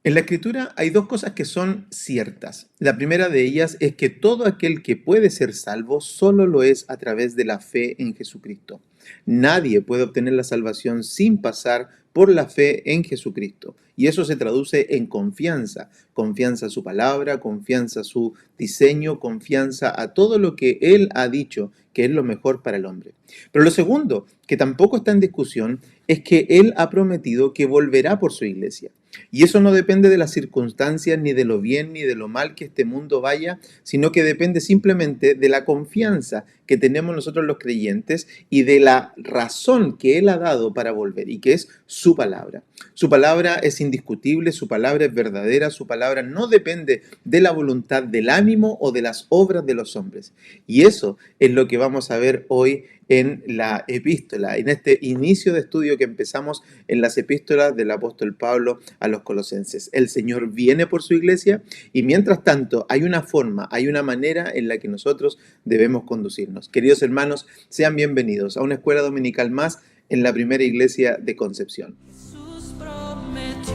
En la Escritura hay dos cosas que son ciertas. La primera de ellas es que todo aquel que puede ser salvo solo lo es a través de la fe en Jesucristo. Nadie puede obtener la salvación sin pasar por la fe en Jesucristo. Y eso se traduce en confianza. Confianza a su palabra, confianza a su diseño, confianza a todo lo que Él ha dicho que es lo mejor para el hombre. Pero lo segundo, que tampoco está en discusión, es que Él ha prometido que volverá por su iglesia. Y eso no depende de las circunstancias, ni de lo bien, ni de lo mal que este mundo vaya, sino que depende simplemente de la confianza que tenemos nosotros los creyentes y de la razón que Él ha dado para volver, y que es su palabra. Su palabra es indiscutible, su palabra es verdadera, su palabra no depende de la voluntad, del ánimo o de las obras de los hombres. Y eso es lo que vamos a ver hoy en la epístola, en este inicio de estudio que empezamos en las epístolas del apóstol Pablo a los colosenses. El Señor viene por su iglesia y mientras tanto hay una forma, hay una manera en la que nosotros debemos conducirnos. Queridos hermanos, sean bienvenidos a una escuela dominical más en la primera iglesia de Concepción. Jesús prometió,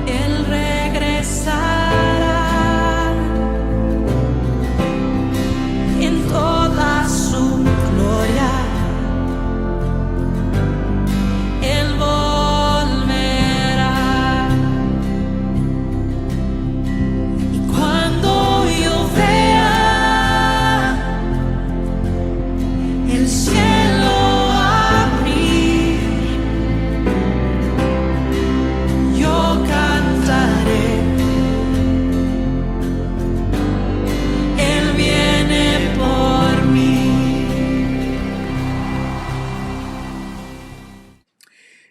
Él regresará en toda su gloria. Él volverá. Y cuando yo vea el cielo abrir, yo cantaré. Él viene por mí.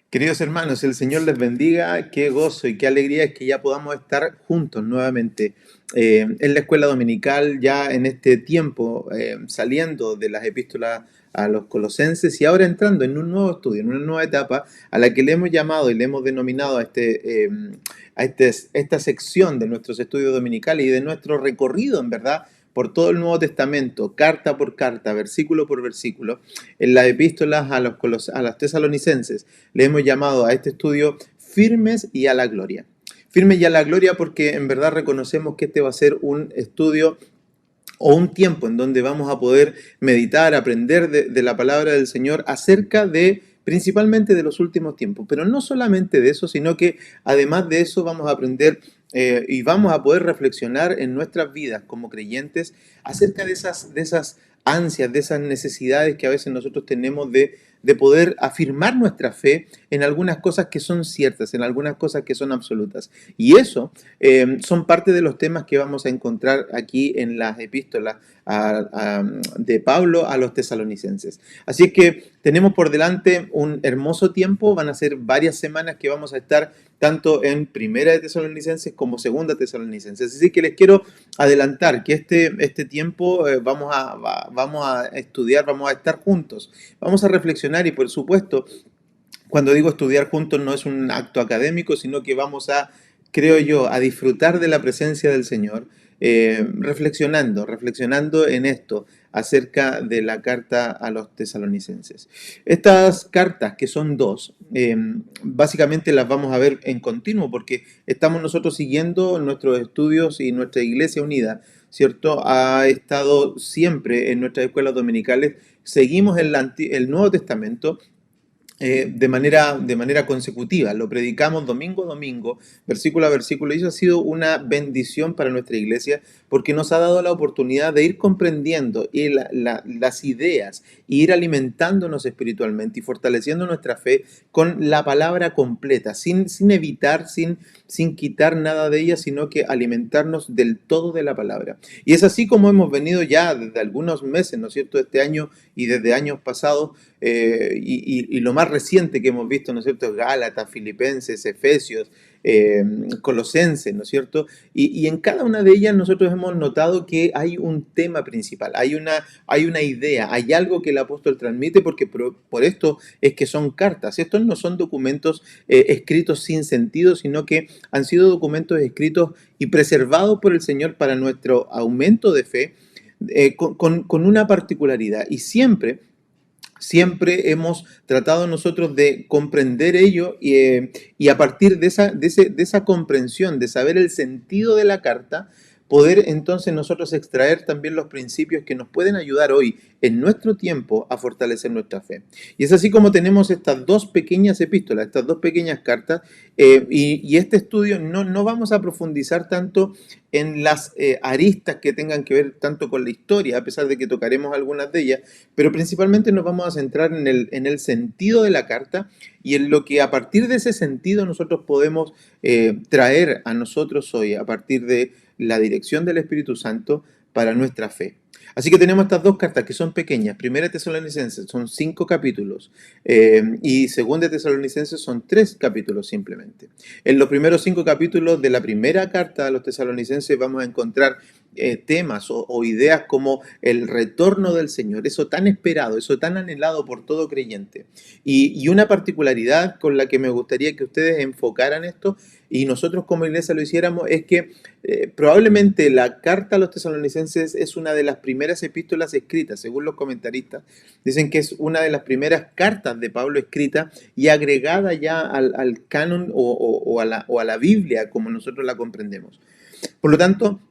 Queridos hermanos, el Señor les bendiga. Qué gozo y qué alegría es que ya podamos estar juntos nuevamente en la escuela dominical, ya en este tiempo, saliendo de las epístolas a los colosenses y ahora entrando en un nuevo estudio, en una nueva etapa a la que le hemos llamado y le hemos denominado esta sección de nuestros estudios dominicales y de nuestro recorrido, en verdad, por todo el Nuevo Testamento, carta por carta, versículo por versículo, en las epístolas a los tesalonicenses. Le hemos llamado a este estudio Firmes y a la Gloria. Firmes y a la Gloria porque en verdad reconocemos que este va a ser un estudio o un tiempo en donde vamos a poder meditar, aprender de la palabra del Señor acerca de principalmente de los últimos tiempos, pero no solamente de eso, sino que además de eso vamos a aprender y vamos a poder reflexionar en nuestras vidas como creyentes acerca de esas ansias, de esas necesidades que a veces nosotros tenemos de poder afirmar nuestra fe en algunas cosas que son ciertas, en algunas cosas que son absolutas. Y eso son parte de los temas que vamos a encontrar aquí en las epístolas de Pablo a los tesalonicenses. Así que tenemos por delante un hermoso tiempo, van a ser varias semanas que vamos a estar tanto en Primera de Tesalonicenses como Segunda Tesalonicenses. Así que les quiero adelantar que este tiempo vamos a estudiar, vamos a estar juntos, vamos a reflexionar y por supuesto, cuando digo estudiar juntos no es un acto académico, sino que vamos a, creo yo, a disfrutar de la presencia del Señor, reflexionando en esto acerca de la carta a los tesalonicenses. Estas cartas, que son dos, básicamente las vamos a ver en continuo porque estamos nosotros siguiendo nuestros estudios y nuestra iglesia unida, ¿cierto? Ha estado siempre en nuestras escuelas dominicales, seguimos el Nuevo Testamento de manera consecutiva. Lo predicamos domingo a domingo, versículo a versículo, y eso ha sido una bendición para nuestra iglesia porque nos ha dado la oportunidad de ir comprendiendo las ideas, e ir alimentándonos espiritualmente y fortaleciendo nuestra fe con la palabra completa, sin evitar, sin quitar nada de ella, sino que alimentarnos del todo de la palabra. Y es así como hemos venido ya desde algunos meses, ¿no es cierto?, este año y desde años pasados, y lo más reciente que hemos visto, ¿no es cierto?, Gálatas, Filipenses, Efesios, Colosenses, ¿no es cierto? Y en cada una de ellas nosotros hemos notado que hay un tema principal, hay una idea, hay algo que el apóstol transmite porque por esto es que son cartas. Estos no son documentos escritos sin sentido, sino que han sido documentos escritos y preservados por el Señor para nuestro aumento de fe con una particularidad y siempre siempre hemos tratado nosotros de comprender ello y a partir de esa comprensión, de saber el sentido de la carta, poder entonces nosotros extraer también los principios que nos pueden ayudar hoy en nuestro tiempo a fortalecer nuestra fe. Y es así como tenemos estas dos pequeñas epístolas, estas dos pequeñas cartas, y este estudio no vamos a profundizar tanto en las aristas que tengan que ver tanto con la historia, a pesar de que tocaremos algunas de ellas, pero principalmente nos vamos a centrar en el sentido de la carta y en lo que a partir de ese sentido nosotros podemos traer a nosotros hoy, a partir de la dirección del Espíritu Santo para nuestra fe. Así que tenemos estas dos cartas que son pequeñas. Primera de Tesalonicenses son 5 capítulos y Segunda de Tesalonicenses son 3 capítulos simplemente. En los primeros 5 capítulos de la primera carta a los tesalonicenses vamos a encontrar temas o ideas como el retorno del Señor, eso tan esperado, eso tan anhelado por todo creyente. Y una particularidad con la que me gustaría que ustedes enfocaran esto y nosotros como iglesia lo hiciéramos es que probablemente la carta a los tesalonicenses es una de las primeras epístolas escritas, según los comentaristas. Dicen que es una de las primeras cartas de Pablo escrita y agregada ya al canon o a la Biblia como nosotros la comprendemos. Por lo tanto,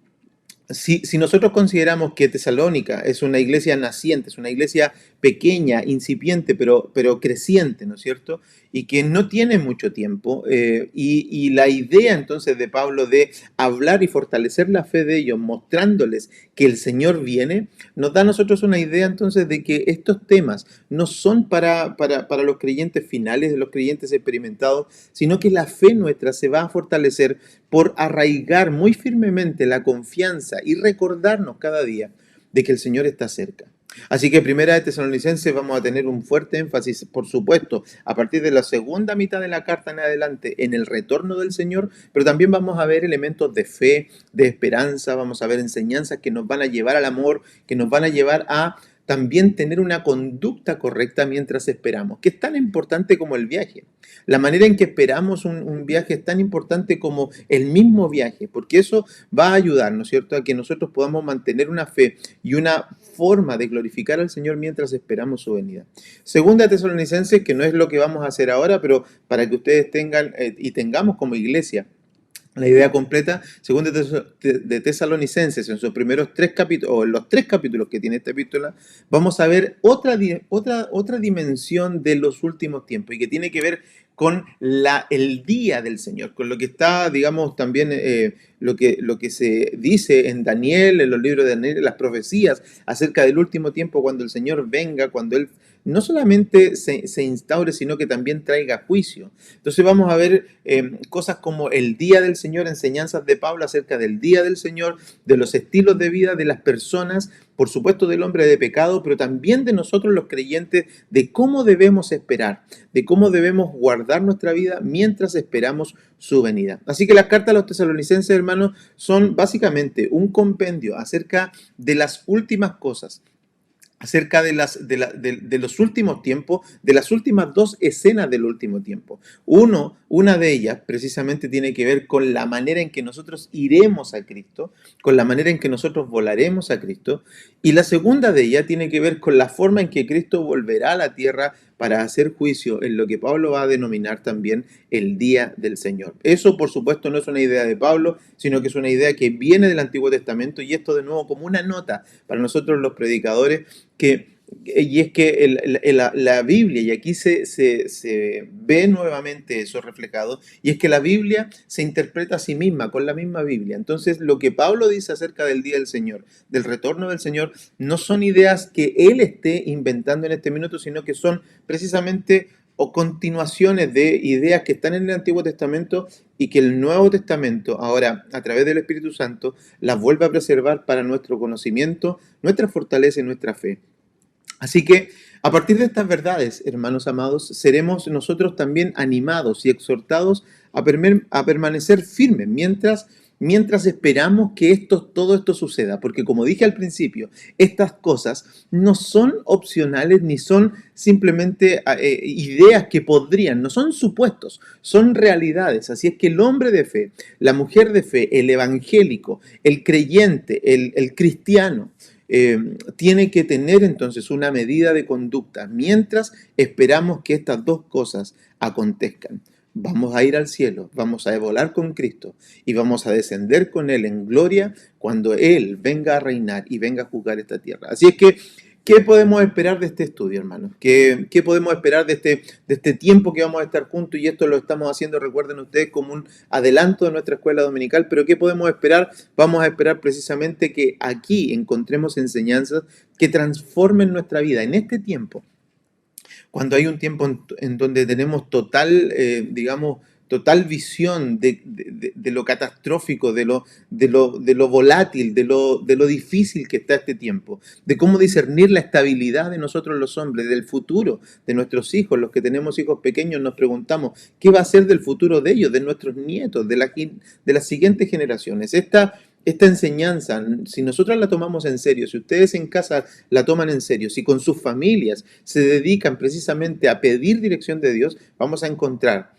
si nosotros consideramos que Tesalónica es una iglesia naciente, es una iglesia pequeña, incipiente, pero creciente, ¿no es cierto? Y que no tiene mucho tiempo, y la idea entonces de Pablo de hablar y fortalecer la fe de ellos, mostrándoles que el Señor viene, nos da a nosotros una idea entonces de que estos temas no son para los creyentes finales, de los creyentes experimentados, sino que la fe nuestra se va a fortalecer por arraigar muy firmemente la confianza y recordarnos cada día de que el Señor está cerca. Así que Primera de Tesalonicenses vamos a tener un fuerte énfasis, por supuesto, a partir de la segunda mitad de la carta en adelante, en el retorno del Señor, pero también vamos a ver elementos de fe, de esperanza, vamos a ver enseñanzas que nos van a llevar al amor, que nos van a llevar a también tener una conducta correcta mientras esperamos, que es tan importante como el viaje. La manera en que esperamos un viaje es tan importante como el mismo viaje, porque eso va a ayudar, ¿no es cierto?, a que nosotros podamos mantener una fe y una forma de glorificar al Señor mientras esperamos su venida. Segunda Tesalonicenses, que no es lo que vamos a hacer ahora, pero para que ustedes tengan y tengamos como iglesia la idea completa, según de Tesalonicenses, en sus primeros 3 capítulos, o en los 3 capítulos que tiene esta epístola, vamos a ver otra dimensión de los últimos tiempos y que tiene que ver con el día del Señor, con lo que está, digamos, también lo que se dice en Daniel, en los libros de Daniel, en las profecías acerca del último tiempo, cuando el Señor venga, cuando Él no solamente se instaure, sino que también traiga juicio. Entonces vamos a ver cosas como el día del Señor, enseñanzas de Pablo acerca del día del Señor, de los estilos de vida de las personas, por supuesto del hombre de pecado, pero también de nosotros los creyentes, de cómo debemos esperar, de cómo debemos guardar nuestra vida mientras esperamos su venida. Así que las cartas a los tesalonicenses, hermanos, son básicamente un compendio acerca de las últimas cosas, acerca de los últimos tiempos, de las últimas 2 escenas del último tiempo. Una de ellas precisamente tiene que ver con la manera en que nosotros iremos a Cristo, con la manera en que nosotros volaremos a Cristo, y la segunda de ellas tiene que ver con la forma en que Cristo volverá a la tierra para hacer juicio en lo que Pablo va a denominar también el día del Señor. Eso, por supuesto, no es una idea de Pablo, sino que es una idea que viene del Antiguo Testamento, y esto de nuevo como una nota para nosotros los predicadores, y es que la Biblia, y aquí se ve nuevamente eso reflejado, y es que la Biblia se interpreta a sí misma con la misma Biblia. Entonces, lo que Pablo dice acerca del día del Señor, del retorno del Señor, no son ideas que él esté inventando en este minuto, sino que son precisamente o continuaciones de ideas que están en el Antiguo Testamento y que el Nuevo Testamento, ahora a través del Espíritu Santo, las vuelve a preservar para nuestro conocimiento, nuestra fortaleza y nuestra fe. Así que a partir de estas verdades, hermanos amados, seremos nosotros también animados y exhortados a permanecer firmes mientras esperamos que todo esto suceda. Porque como dije al principio, estas cosas no son opcionales ni son simplemente ideas que podrían, no son supuestos, son realidades. Así es que el hombre de fe, la mujer de fe, el evangélico, el creyente, el cristiano, tiene que tener entonces una medida de conducta mientras esperamos que estas dos cosas acontezcan. Vamos a ir al cielo, vamos a volar con Cristo y vamos a descender con Él en gloria cuando Él venga a reinar y venga a juzgar esta tierra. Así es que, ¿qué podemos esperar de este estudio, hermanos? ¿Qué podemos esperar de este tiempo que vamos a estar juntos? Y esto lo estamos haciendo, recuerden ustedes, como un adelanto de nuestra escuela dominical. Pero ¿qué podemos esperar? Vamos a esperar precisamente que aquí encontremos enseñanzas que transformen nuestra vida en este tiempo. Cuando hay un tiempo en donde tenemos total, total visión de lo catastrófico, de lo volátil, de lo difícil que está este tiempo, de cómo discernir la estabilidad de nosotros los hombres, del futuro de nuestros hijos. Los que tenemos hijos pequeños nos preguntamos, ¿qué va a ser del futuro de ellos, de nuestros nietos, de las siguientes generaciones? Esta enseñanza, si nosotros la tomamos en serio, si ustedes en casa la toman en serio, si con sus familias se dedican precisamente a pedir dirección de Dios, vamos a encontrar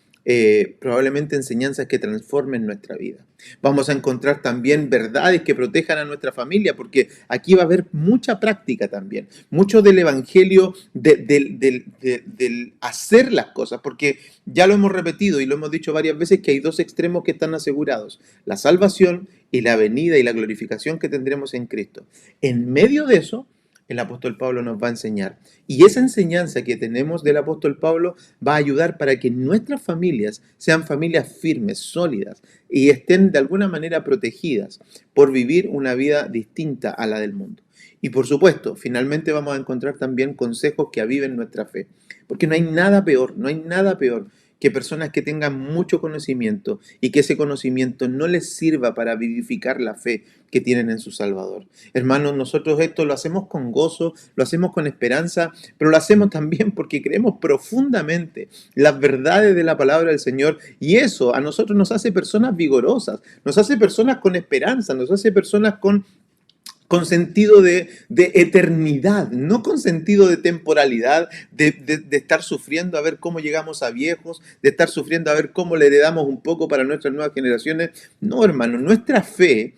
probablemente enseñanzas que transformen nuestra vida. Vamos a encontrar también verdades que protejan a nuestra familia, porque aquí va a haber mucha práctica también, mucho del evangelio del hacer las cosas, porque ya lo hemos repetido y lo hemos dicho varias veces que hay dos extremos que están asegurados: la salvación y la venida y la glorificación que tendremos en Cristo. En medio de eso, el apóstol Pablo nos va a enseñar. Y esa enseñanza que tenemos del apóstol Pablo va a ayudar para que nuestras familias sean familias firmes, sólidas, y estén de alguna manera protegidas por vivir una vida distinta a la del mundo. Y por supuesto, finalmente vamos a encontrar también consejos que aviven nuestra fe. Porque no hay nada peor que personas que tengan mucho conocimiento y que ese conocimiento no les sirva para vivificar la fe que tienen en su Salvador. Hermanos, nosotros esto lo hacemos con gozo, lo hacemos con esperanza, pero lo hacemos también porque creemos profundamente las verdades de la palabra del Señor, y eso a nosotros nos hace personas vigorosas, nos hace personas con esperanza, nos hace personas con sentido de eternidad, no con sentido de temporalidad, de estar sufriendo a ver cómo llegamos a viejos, de estar sufriendo a ver cómo le heredamos un poco para nuestras nuevas generaciones. No, hermano, nuestra fe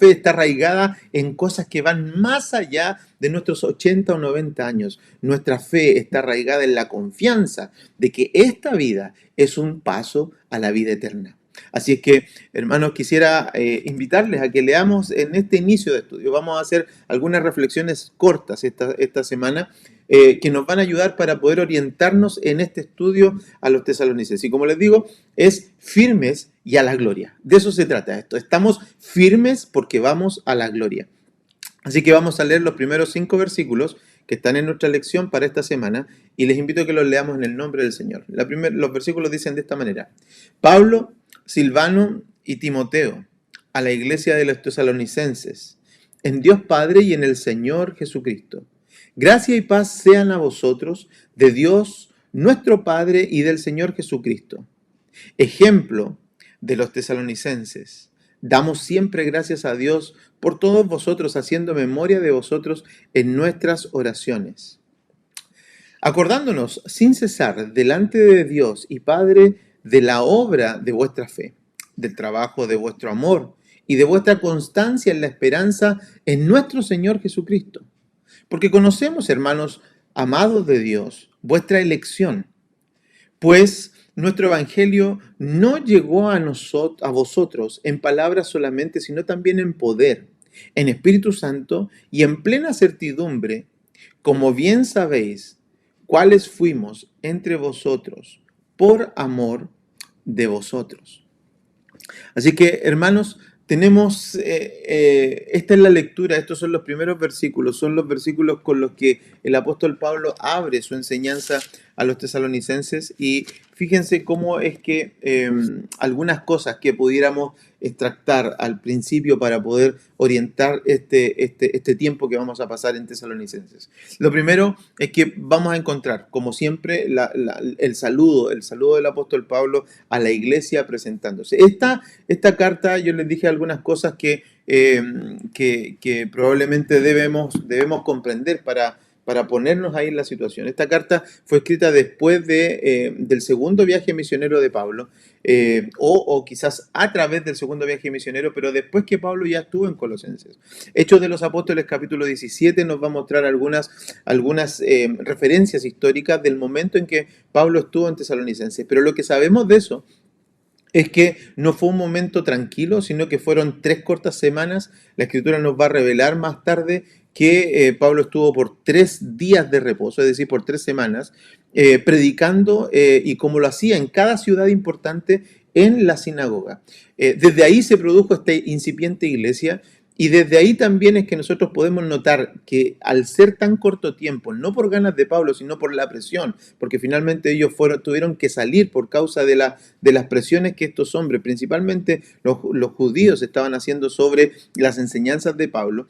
está arraigada en cosas que van más allá de nuestros 80 o 90 años. Nuestra fe está arraigada en la confianza de que esta vida es un paso a la vida eterna. Así es que, hermanos, quisiera invitarles a que leamos en este inicio de estudio. Vamos a hacer algunas reflexiones cortas esta semana que nos van a ayudar para poder orientarnos en este estudio a los tesalonicenses. Y como les digo, es firmes y a la gloria. De eso se trata esto. Estamos firmes porque vamos a la gloria. Así que vamos a leer los primeros 5 versículos que están en nuestra lección para esta semana, y les invito a que los leamos en el nombre del Señor. Los versículos dicen de esta manera: Pablo, Silvano y Timoteo, a la iglesia de los tesalonicenses, en Dios Padre y en el Señor Jesucristo. Gracia y paz sean a vosotros, de Dios nuestro Padre y del Señor Jesucristo. Ejemplo de los tesalonicenses. Damos siempre gracias a Dios por todos vosotros, haciendo memoria de vosotros en nuestras oraciones, acordándonos sin cesar delante de Dios y Padre de la obra de vuestra fe, del trabajo de vuestro amor y de vuestra constancia en la esperanza en nuestro Señor Jesucristo. Porque conocemos, hermanos amados de Dios, vuestra elección, pues nuestro evangelio no llegó a vosotros en palabras solamente, sino también en poder, en Espíritu Santo y en plena certidumbre, como bien sabéis cuáles fuimos entre vosotros por amor de vosotros. Así que, hermanos, tenemos, esta es la lectura, estos son los primeros versículos, son los versículos con los que el apóstol Pablo abre su enseñanza a los tesalonicenses, y fíjense cómo es que algunas cosas que pudiéramos extractar al principio para poder orientar este tiempo que vamos a pasar en Tesalonicenses. Lo primero es que vamos a encontrar, como siempre, el saludo del apóstol Pablo a la iglesia presentándose. Esta carta, yo les dije algunas cosas que probablemente debemos comprender para ponernos ahí en la situación. Esta carta fue escrita después del segundo viaje misionero de Pablo, o quizás a través del segundo viaje misionero, pero después que Pablo ya estuvo en Colosenses. Hechos de los Apóstoles capítulo 17 nos va a mostrar algunas referencias históricas del momento en que Pablo estuvo en Tesalonicenses. Pero lo que sabemos de eso es que no fue un momento tranquilo, sino que fueron 3 cortas semanas. La Escritura nos va a revelar más tarde que Pablo estuvo por 3 días de reposo, es decir, por 3 semanas, predicando, y como lo hacía en cada ciudad importante, en la sinagoga. Desde ahí se produjo esta incipiente iglesia. Y desde ahí también es que nosotros podemos notar que al ser tan corto tiempo, no por ganas de Pablo, sino por la presión, porque finalmente ellos tuvieron que salir por causa de las presiones que estos hombres, principalmente los judíos, estaban haciendo sobre las enseñanzas de Pablo.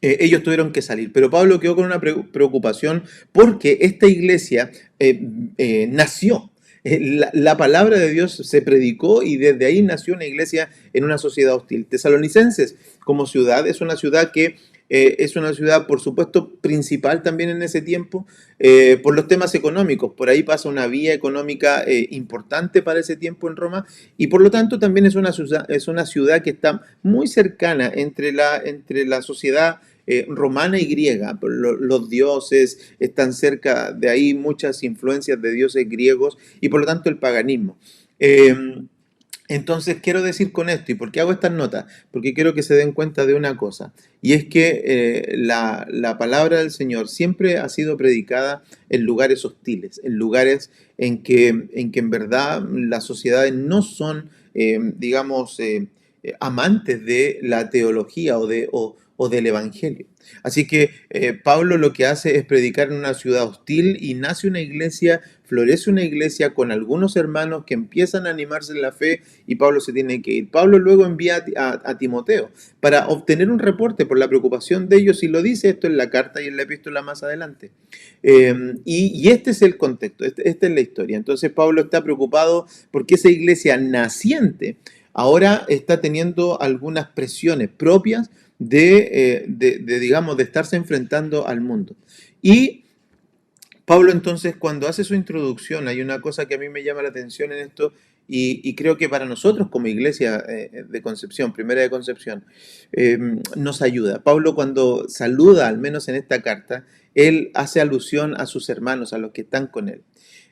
Ellos tuvieron que salir, pero Pablo quedó con una preocupación porque esta iglesia nació. La palabra de Dios se predicó y desde ahí nació una iglesia en una sociedad hostil. Tesalonicenses como ciudad es una ciudad que es una ciudad, por supuesto, principal también en ese tiempo por los temas económicos. Por ahí pasa una vía económica importante para ese tiempo en Roma y por lo tanto también es una ciudad que está muy cercana entre la sociedad romana y griega. Los dioses están cerca de ahí, muchas influencias de dioses griegos y por lo tanto el paganismo. Entonces quiero decir con esto, ¿y por qué hago estas notas? Porque quiero que se den cuenta de una cosa, y es que la palabra del Señor siempre ha sido predicada en lugares hostiles, en lugares en verdad las sociedades no son, amantes de la teología o del Evangelio. Así que Pablo lo que hace es predicar en una ciudad hostil y nace una iglesia, florece una iglesia con algunos hermanos que empiezan a animarse en la fe y Pablo se tiene que ir. Pablo luego envía a Timoteo para obtener un reporte por la preocupación de ellos y lo dice esto en la carta y en la epístola más adelante. Y este es el contexto, esta es la historia. Entonces Pablo está preocupado porque esa iglesia naciente ahora está teniendo algunas presiones propias digamos, de estarse enfrentando al mundo. Y Pablo entonces cuando hace su introducción, hay una cosa que a mí me llama la atención en esto y creo que para nosotros como iglesia de Concepción, Primera de Concepción, nos ayuda. Pablo cuando saluda, al menos en esta carta, él hace alusión a sus hermanos, a los que están con él.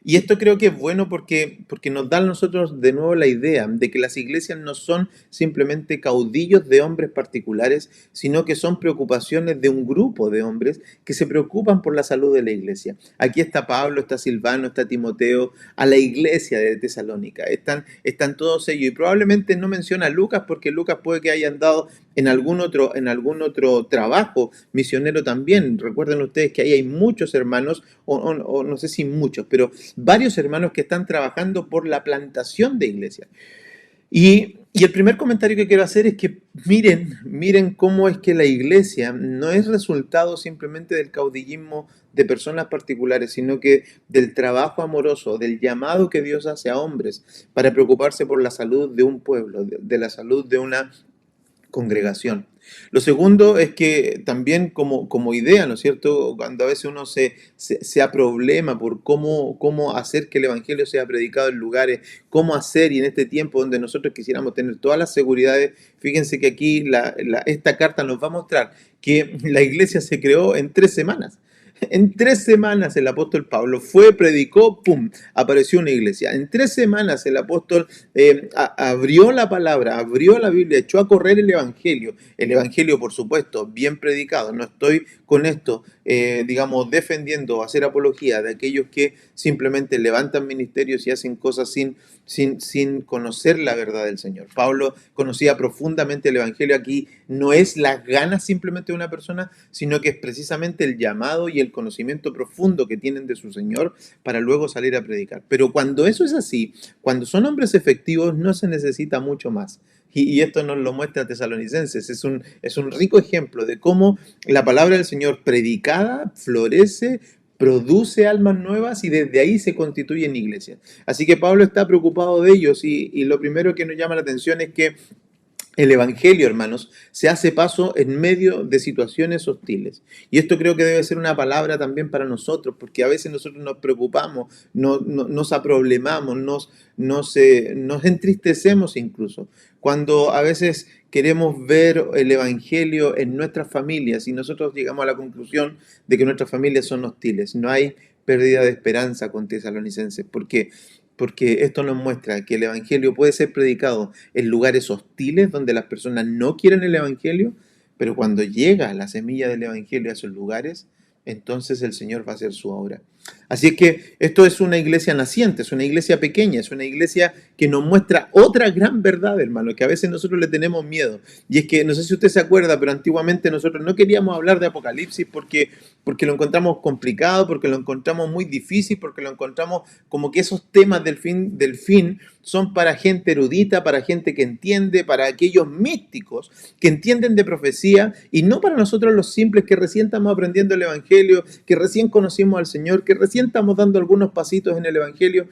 Y esto creo que es bueno porque nos da a nosotros de nuevo la idea de que las iglesias no son simplemente caudillos de hombres particulares, sino que son preocupaciones de un grupo de hombres que se preocupan por la salud de la iglesia. Aquí está Pablo, está Silvano, está Timoteo, a la iglesia de Tesalónica. Están todos ellos y probablemente no menciona a Lucas porque Lucas puede que haya andado en algún otro trabajo misionero también. Recuerden ustedes que ahí hay muchos hermanos, o no sé si muchos, pero varios hermanos que están trabajando por la plantación de iglesias. Y el primer comentario que quiero hacer es que miren cómo es que la iglesia no es resultado simplemente del caudillismo de personas particulares, sino que del trabajo amoroso, del llamado que Dios hace a hombres para preocuparse por la salud de un pueblo, de la salud de una congregación. Lo segundo es que también como idea, ¿no es cierto? Cuando a veces uno se aproblema por cómo hacer que el Evangelio sea predicado en lugares, cómo hacer, y en este tiempo donde nosotros quisiéramos tener todas las seguridades, fíjense que aquí esta carta nos va a mostrar que la iglesia se creó en 3 semanas. En 3 semanas el apóstol Pablo predicó, ¡pum!, apareció una iglesia. En 3 semanas el apóstol abrió la palabra, abrió la Biblia, echó a correr el Evangelio. El Evangelio, por supuesto, bien predicado. No estoy con esto, defendiendo o hacer apología de aquellos que simplemente levantan ministerios y hacen cosas sin conocer la verdad del Señor. Pablo conocía profundamente el Evangelio. Aquí no es las ganas simplemente de una persona, sino que es precisamente el llamado y el conocimiento profundo que tienen de su Señor para luego salir a predicar. Pero cuando eso es así, cuando son hombres efectivos, no se necesita mucho más. Y esto nos lo muestra Tesalonicenses. Es un rico ejemplo de cómo la palabra del Señor predicada florece, produce almas nuevas y desde ahí se constituyen iglesias. Así que Pablo está preocupado de ellos y lo primero que nos llama la atención es que El Evangelio, hermanos, se hace paso en medio de situaciones hostiles. Y esto creo que debe ser una palabra también para nosotros, porque a veces nosotros nos preocupamos, nos aproblemamos, nos entristecemos incluso, cuando a veces queremos ver el Evangelio en nuestras familias y nosotros llegamos a la conclusión de que nuestras familias son hostiles. No hay pérdida de esperanza con Tesalonicenses. ¿Por qué? Porque esto nos muestra que el Evangelio puede ser predicado en lugares hostiles donde las personas no quieren el Evangelio, pero cuando llega la semilla del Evangelio a esos lugares, entonces el Señor va a hacer su obra. Así es que esto es una iglesia naciente, es una iglesia pequeña, es una iglesia que nos muestra otra gran verdad, hermano, que a veces nosotros le tenemos miedo. Y es que, no sé si usted se acuerda, pero antiguamente nosotros no queríamos hablar de Apocalipsis porque lo encontramos complicado, porque lo encontramos muy difícil, porque lo encontramos como que esos temas del fin son para gente erudita, para gente que entiende, para aquellos místicos que entienden de profecía y no para nosotros los simples que recién estamos aprendiendo el Evangelio, que recién conocimos al Señor, que recién estamos dando algunos pasitos en el Evangelio.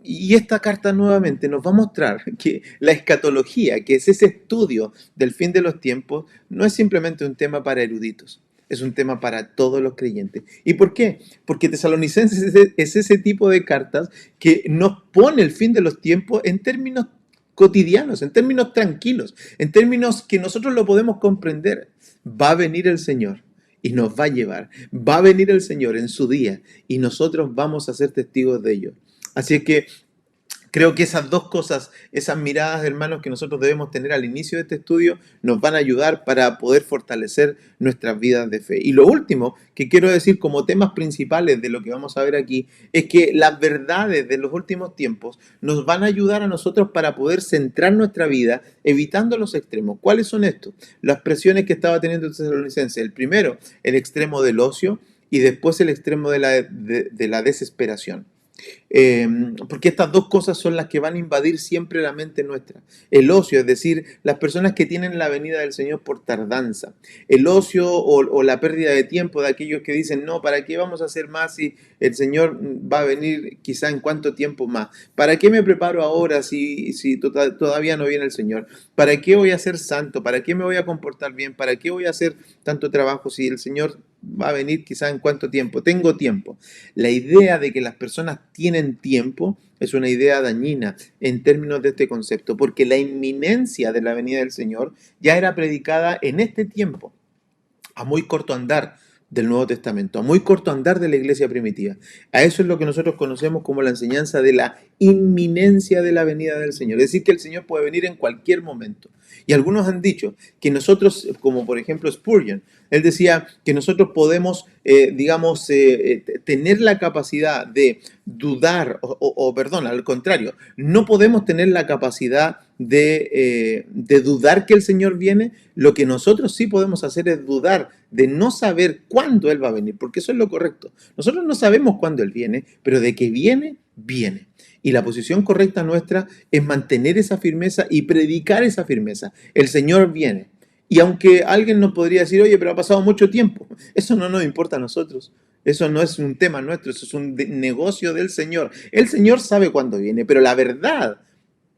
Y esta carta nuevamente nos va a mostrar que la escatología, que es ese estudio del fin de los tiempos, no es simplemente un tema para eruditos, es un tema para todos los creyentes. ¿Y por qué? Porque Tesalonicenses es ese tipo de cartas que nos pone el fin de los tiempos en términos cotidianos, en términos tranquilos, en términos que nosotros lo podemos comprender. Va a venir el Señor y nos va a llevar. Va a venir el Señor en su día y nosotros vamos a ser testigos de ello. Así es que creo que esas dos cosas, esas miradas, hermanos, que nosotros debemos tener al inicio de este estudio, nos van a ayudar para poder fortalecer nuestras vidas de fe. Y lo último que quiero decir como temas principales de lo que vamos a ver aquí, es que las verdades de los últimos tiempos nos van a ayudar a nosotros para poder centrar nuestra vida evitando los extremos. ¿Cuáles son estos? Las presiones que estaba teniendo el tesalonicense. El primero, el extremo del ocio, y después el extremo de la desesperación. Porque estas dos cosas son las que van a invadir siempre la mente nuestra. El ocio, es decir, las personas que tienen la venida del Señor por tardanza. El ocio o la pérdida de tiempo de aquellos que dicen, no, ¿para qué vamos a hacer más si el Señor va a venir quizá en cuánto tiempo más? ¿Para qué me preparo ahora si todavía no viene el Señor? ¿Para qué voy a ser santo? ¿Para qué me voy a comportar bien? ¿Para qué voy a hacer tanto trabajo si el Señor va a venir quizá en cuánto tiempo? Tengo tiempo. La idea de que las personas tienen tiempo es una idea dañina en términos de este concepto, porque la inminencia de la venida del Señor ya era predicada en este tiempo, a muy corto andar del Nuevo Testamento, a muy corto andar de la iglesia primitiva. A eso es lo que nosotros conocemos como la enseñanza de la inminencia de la venida del Señor, es decir, que el Señor puede venir en cualquier momento. Y algunos han dicho que nosotros, como por ejemplo Spurgeon, él decía que nosotros podemos, tener la capacidad de dudar, perdón, al contrario, no podemos tener la capacidad de dudar que el Señor viene. Lo que nosotros sí podemos hacer es dudar de no saber cuándo Él va a venir, porque eso es lo correcto. Nosotros no sabemos cuándo Él viene, pero de que viene, viene. Y la posición correcta nuestra es mantener esa firmeza y predicar esa firmeza. El Señor viene. Y aunque alguien nos podría decir, oye, pero ha pasado mucho tiempo, eso no nos importa a nosotros. Eso no es un tema nuestro, eso es un negocio del Señor. El Señor sabe cuándo viene, pero la verdad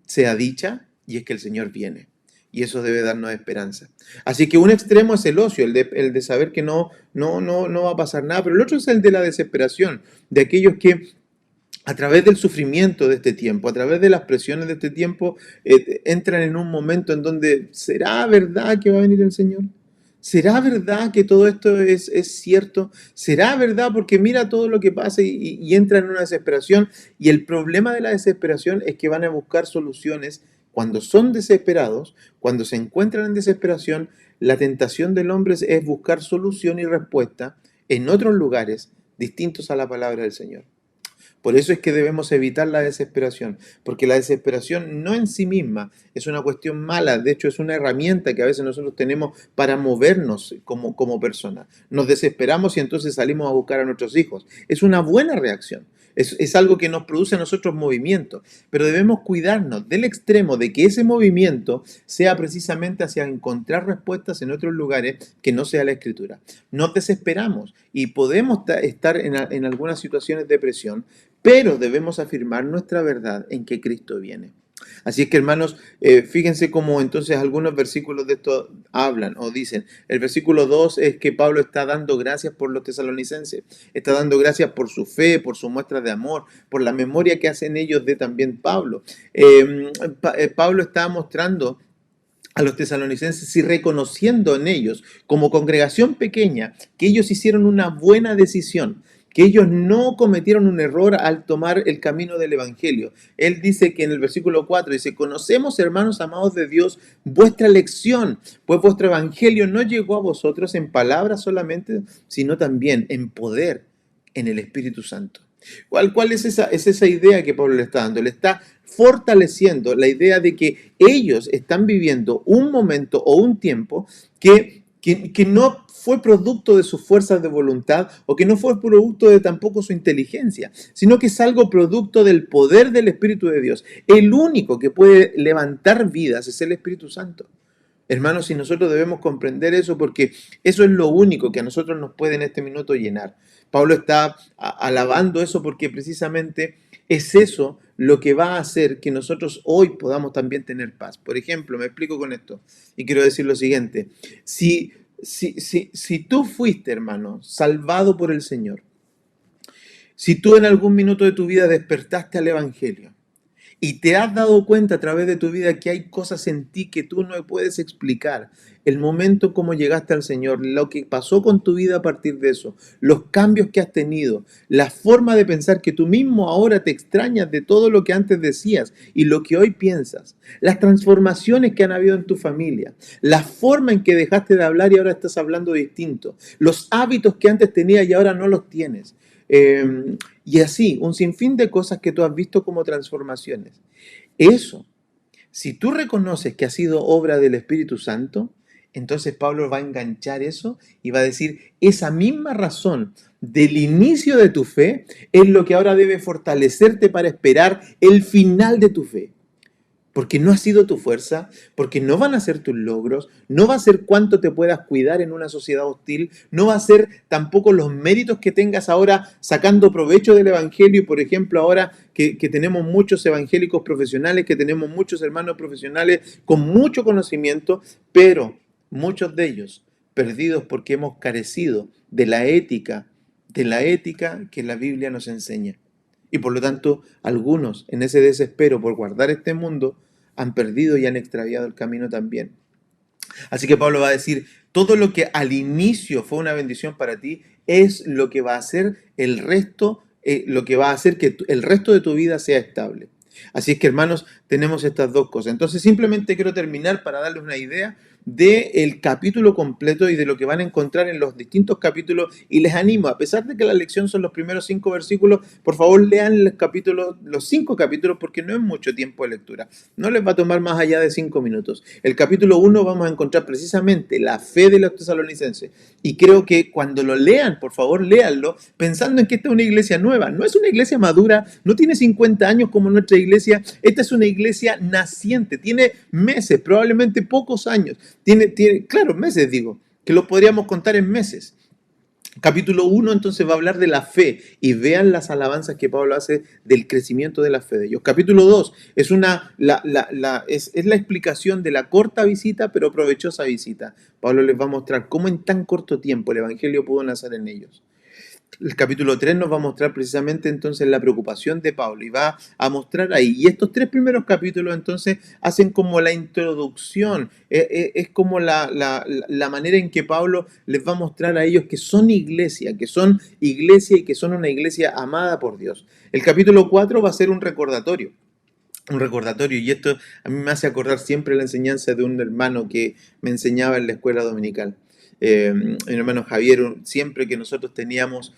sea dicha, y es que el Señor viene. Y eso debe darnos esperanza. Así que un extremo es el ocio, el de saber que no va a pasar nada, pero el otro es el de la desesperación, de aquellos que a través del sufrimiento de este tiempo, a través de las presiones de este tiempo, entran en un momento en donde, ¿será verdad que va a venir el Señor? ¿Será verdad que todo esto es cierto? ¿Será verdad? Porque mira todo lo que pasa y entran en una desesperación. Y el problema de la desesperación es que van a buscar soluciones. Cuando son desesperados, cuando se encuentran en desesperación, la tentación del hombre es buscar solución y respuesta en otros lugares distintos a la palabra del Señor. Por eso es que debemos evitar la desesperación, porque la desesperación no en sí misma es una cuestión mala, de hecho es una herramienta que a veces nosotros tenemos para movernos como personas. Nos desesperamos y entonces salimos a buscar a nuestros hijos. Es una buena reacción, es algo que nos produce a nosotros movimiento, pero debemos cuidarnos del extremo de que ese movimiento sea precisamente hacia encontrar respuestas en otros lugares que no sea la Escritura. Nos desesperamos y podemos estar en algunas situaciones de presión, pero debemos afirmar nuestra verdad en que Cristo viene. Así es que, hermanos, fíjense cómo entonces algunos versículos de esto hablan o dicen. El versículo 2 es que Pablo está dando gracias por los tesalonicenses, está dando gracias por su fe, por su muestra de amor, por la memoria que hacen ellos de también Pablo. Pablo está mostrando a los tesalonicenses y reconociendo en ellos, como congregación pequeña, que ellos hicieron una buena decisión, que ellos no cometieron un error al tomar el camino del Evangelio. Él dice que en el versículo 4 dice, conocemos, hermanos amados de Dios, vuestra elección, pues vuestro Evangelio no llegó a vosotros en palabras solamente, sino también en poder, en el Espíritu Santo. ¿Cuál es esa idea que Pablo le está dando? Le está fortaleciendo la idea de que ellos están viviendo un momento o un tiempo que no fue producto de sus fuerzas de voluntad o que no fue producto de tampoco su inteligencia, sino que es algo producto del poder del Espíritu de Dios. El único que puede levantar vidas es el Espíritu Santo. Hermanos, y nosotros debemos comprender eso porque eso es lo único que a nosotros nos puede en este minuto llenar. Pablo está alabando eso porque precisamente es eso lo que va a hacer que nosotros hoy podamos también tener paz. Por ejemplo, me explico con esto y quiero decir lo siguiente. Si tú fuiste, hermano, salvado por el Señor, si tú en algún minuto de tu vida despertaste al Evangelio, y te has dado cuenta a través de tu vida que hay cosas en ti que tú no puedes explicar, el momento como llegaste al Señor, lo que pasó con tu vida a partir de eso, los cambios que has tenido, la forma de pensar que tú mismo ahora te extrañas de todo lo que antes decías y lo que hoy piensas, las transformaciones que han habido en tu familia, la forma en que dejaste de hablar y ahora estás hablando distinto, los hábitos que antes tenías y ahora no los tienes. Y así, un sinfín de cosas que tú has visto como transformaciones. Eso, si tú reconoces que ha sido obra del Espíritu Santo, entonces Pablo va a enganchar eso y va a decir, esa misma razón del inicio de tu fe es lo que ahora debe fortalecerte para esperar el final de tu fe. Porque no ha sido tu fuerza, porque no van a ser tus logros, no va a ser cuánto te puedas cuidar en una sociedad hostil, no va a ser tampoco los méritos que tengas ahora sacando provecho del Evangelio. Y por ejemplo, ahora que tenemos muchos evangélicos profesionales, que tenemos muchos hermanos profesionales con mucho conocimiento, pero muchos de ellos perdidos porque hemos carecido de la ética que la Biblia nos enseña. Y por lo tanto, algunos en ese desespero por guardar este mundo han perdido y han extraviado el camino también. Así que Pablo va a decir, todo lo que al inicio fue una bendición para ti es lo que va a hacer el resto, lo que va a hacer que el resto de tu vida sea estable. Así es que, hermanos, tenemos estas dos cosas. Entonces, simplemente quiero terminar para darles una idea del capítulo completo y de lo que van a encontrar en los distintos capítulos, y les animo, a pesar de que la lección son los primeros 5 versículos, por favor lean los 5 capítulos porque no es mucho tiempo de lectura, no les va a tomar más allá de 5 minutos. El capítulo 1 vamos a encontrar precisamente la fe de los tesalonicenses, y creo que cuando lo lean, por favor léanlo pensando en que esta es una iglesia nueva, no es una iglesia madura, no tiene 50 años como nuestra iglesia, esta es una iglesia naciente, tiene meses, probablemente pocos años. Claro, meses digo, que lo podríamos contar en meses. Capítulo 1 entonces va a hablar de la fe y vean las alabanzas que Pablo hace del crecimiento de la fe de ellos. Capítulo 2 es la explicación de la corta visita pero provechosa visita. Pablo les va a mostrar cómo en tan corto tiempo el Evangelio pudo nacer en ellos. El capítulo 3 nos va a mostrar precisamente entonces la preocupación de Pablo y va a mostrar ahí. Y estos 3 primeros capítulos entonces hacen como la introducción, es como la manera en que Pablo les va a mostrar a ellos que son iglesia y que son una iglesia amada por Dios. El capítulo 4 va a ser un recordatorio, y esto a mí me hace acordar siempre la enseñanza de un hermano que me enseñaba en la escuela dominical. Mi hermano Javier, siempre que nosotros teníamos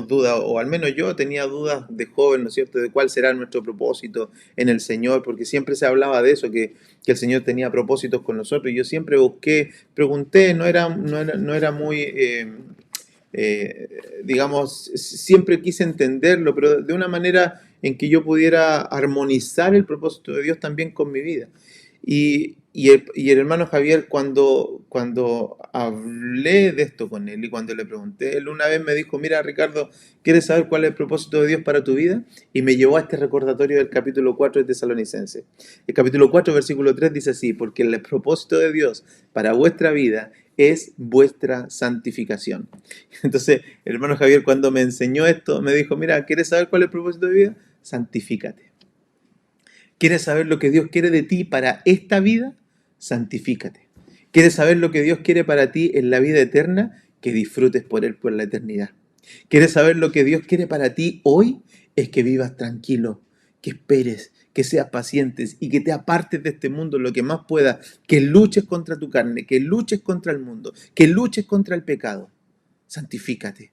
dudas, o al menos yo tenía dudas de joven, ¿no es cierto?, de cuál será nuestro propósito en el Señor, porque siempre se hablaba de eso, que el Señor tenía propósitos con nosotros, y yo siempre pregunté, no era muy, digamos, siempre quise entenderlo, pero de una manera en que yo pudiera armonizar el propósito de Dios también con mi vida. Y Y el hermano Javier, cuando hablé de esto con él y cuando le pregunté, él una vez me dijo, mira Ricardo, ¿quieres saber cuál es el propósito de Dios para tu vida? Y me llevó a este recordatorio del capítulo 4 de Tesalonicenses. El capítulo 4, versículo 3 dice así, porque el propósito de Dios para vuestra vida es vuestra santificación. Entonces, el hermano Javier cuando me enseñó esto, me dijo, mira, ¿quieres saber cuál es el propósito de vida? Santifícate. ¿Quieres saber lo que Dios quiere de ti para esta vida? Santifícate. ¿Quieres saber lo que Dios quiere para ti en la vida eterna? Que disfrutes por Él por la eternidad. ¿Quieres saber lo que Dios quiere para ti hoy? Es que vivas tranquilo, que esperes, que seas pacientes y que te apartes de este mundo lo que más puedas, que luches contra tu carne, que luches contra el mundo, que luches contra el pecado. Santifícate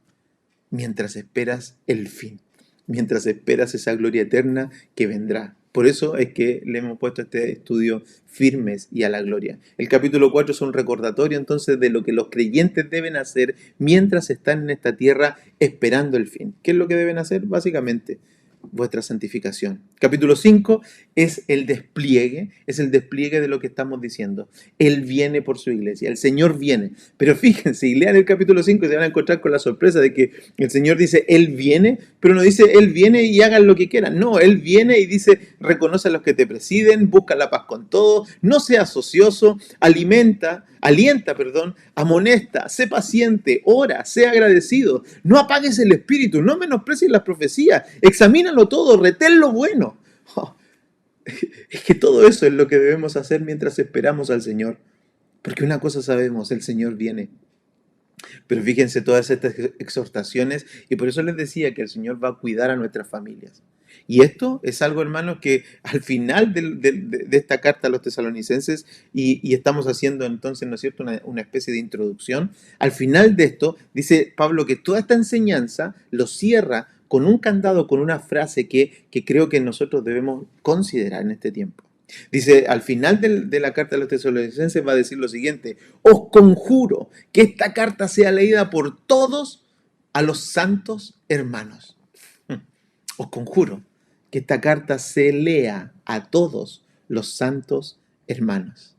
mientras esperas el fin, mientras esperas esa gloria eterna que vendrá. Por eso es que le hemos puesto este estudio firmes y a la gloria. El capítulo 4 es un recordatorio entonces de lo que los creyentes deben hacer mientras están en esta tierra esperando el fin. ¿Qué es lo que deben hacer? Básicamente, vuestra santificación. Capítulo 5 es el despliegue de lo que estamos diciendo. Él viene por su iglesia, el Señor viene. Pero fíjense, y lean el capítulo 5 y se van a encontrar con la sorpresa de que el Señor dice, Él viene, pero no dice, Él viene y hagan lo que quieran. No, Él viene y dice, reconoce a los que te presiden, busca la paz con todos, no seas ocioso, alienta, amonesta, sé paciente, ora, sé agradecido, no apagues el espíritu, no menosprecies las profecías, examínalo todo, retén lo bueno. Oh, es que todo eso es lo que debemos hacer mientras esperamos al Señor. Porque una cosa sabemos, el Señor viene. Pero fíjense todas estas exhortaciones y por eso les decía que el Señor va a cuidar a nuestras familias. Y esto es algo, hermanos, que al final de esta carta a los tesalonicenses, y estamos haciendo entonces, ¿no es cierto?, una especie de introducción, al final de esto dice Pablo que toda esta enseñanza lo cierra con un candado, con una frase que creo que nosotros debemos considerar en este tiempo. Dice, al final de la carta a los tesalonicenses va a decir lo siguiente, os conjuro que esta carta sea leída por todos a los santos hermanos. Os conjuro que esta carta se lea a todos los santos hermanos.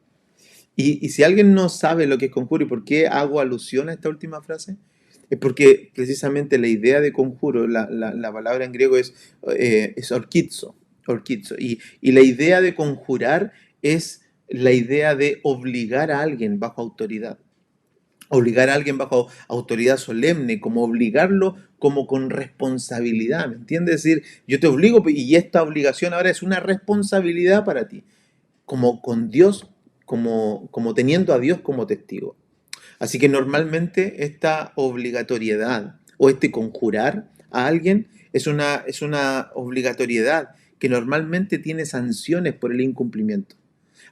Y si alguien no sabe lo que es conjuro y por qué hago alusión a esta última frase, es porque precisamente la idea de conjuro, la palabra en griego es orkizo. Y la idea de conjurar es la idea de obligar a alguien bajo autoridad. Obligar a alguien bajo autoridad solemne, como obligarlo como con responsabilidad, ¿me entiendes? Es decir, yo te obligo y esta obligación ahora es una responsabilidad para ti, como con Dios, como teniendo a Dios como testigo. Así que normalmente esta obligatoriedad o este conjurar a alguien es una obligatoriedad que normalmente tiene sanciones por el incumplimiento.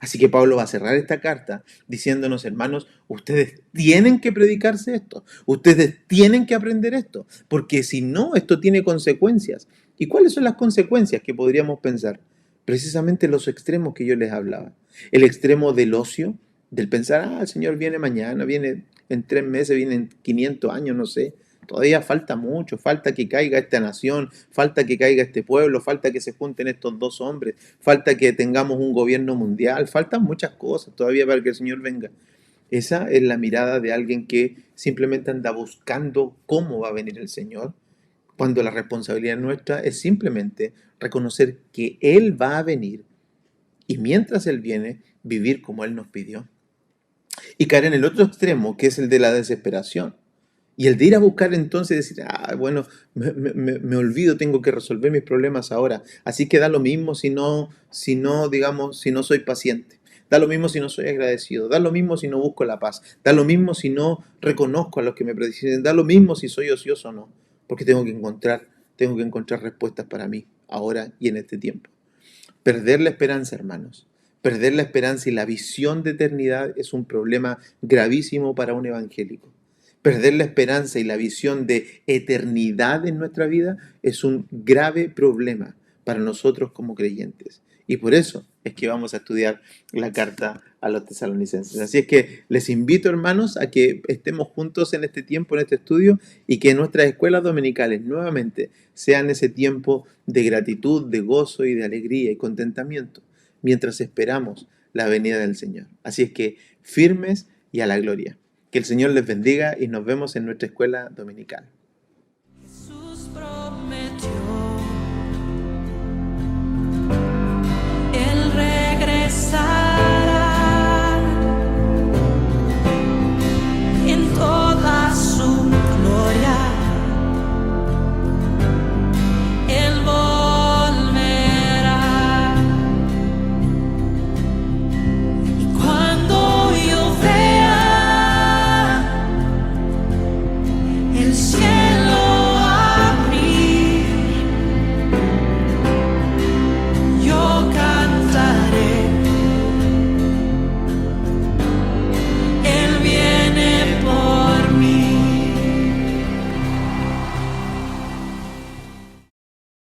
Así que Pablo va a cerrar esta carta diciéndonos, hermanos, ustedes tienen que predicarse esto, ustedes tienen que aprender esto, porque si no, esto tiene consecuencias. ¿Y cuáles son las consecuencias que podríamos pensar? Precisamente los extremos que yo les hablaba. El extremo del ocio, del pensar, el Señor viene mañana, viene en 3 meses, viene en 500 años, no sé. Todavía falta mucho, falta que caiga esta nación, falta que caiga este pueblo, falta que se junten estos 2 hombres, falta que tengamos un gobierno mundial, faltan muchas cosas todavía para que el Señor venga. Esa es la mirada de alguien que simplemente anda buscando cómo va a venir el Señor, cuando la responsabilidad nuestra es simplemente reconocer que Él va a venir y mientras Él viene, vivir como Él nos pidió. Y caer en el otro extremo, que es el de la desesperación. Y el de ir a buscar entonces decir, bueno, me olvido, tengo que resolver mis problemas ahora. Así que da lo mismo digamos, si no soy paciente. Da lo mismo si no soy agradecido. Da lo mismo si no busco la paz. Da lo mismo si no reconozco a los que me predicen. Da lo mismo si soy ocioso o no. Porque tengo que encontrar respuestas para mí, ahora y en este tiempo. Perder la esperanza, hermanos. Perder la esperanza y la visión de eternidad es un problema gravísimo para un evangélico. Perder la esperanza y la visión de eternidad en nuestra vida es un grave problema para nosotros como creyentes. Y por eso es que vamos a estudiar la carta a los tesalonicenses. Así es que les invito, hermanos, a que estemos juntos en este tiempo, en este estudio, y que nuestras escuelas dominicales nuevamente sean ese tiempo de gratitud, de gozo y de alegría y contentamiento, mientras esperamos la venida del Señor. Así es que firmes y a la gloria. Que el Señor les bendiga y nos vemos en nuestra escuela dominical.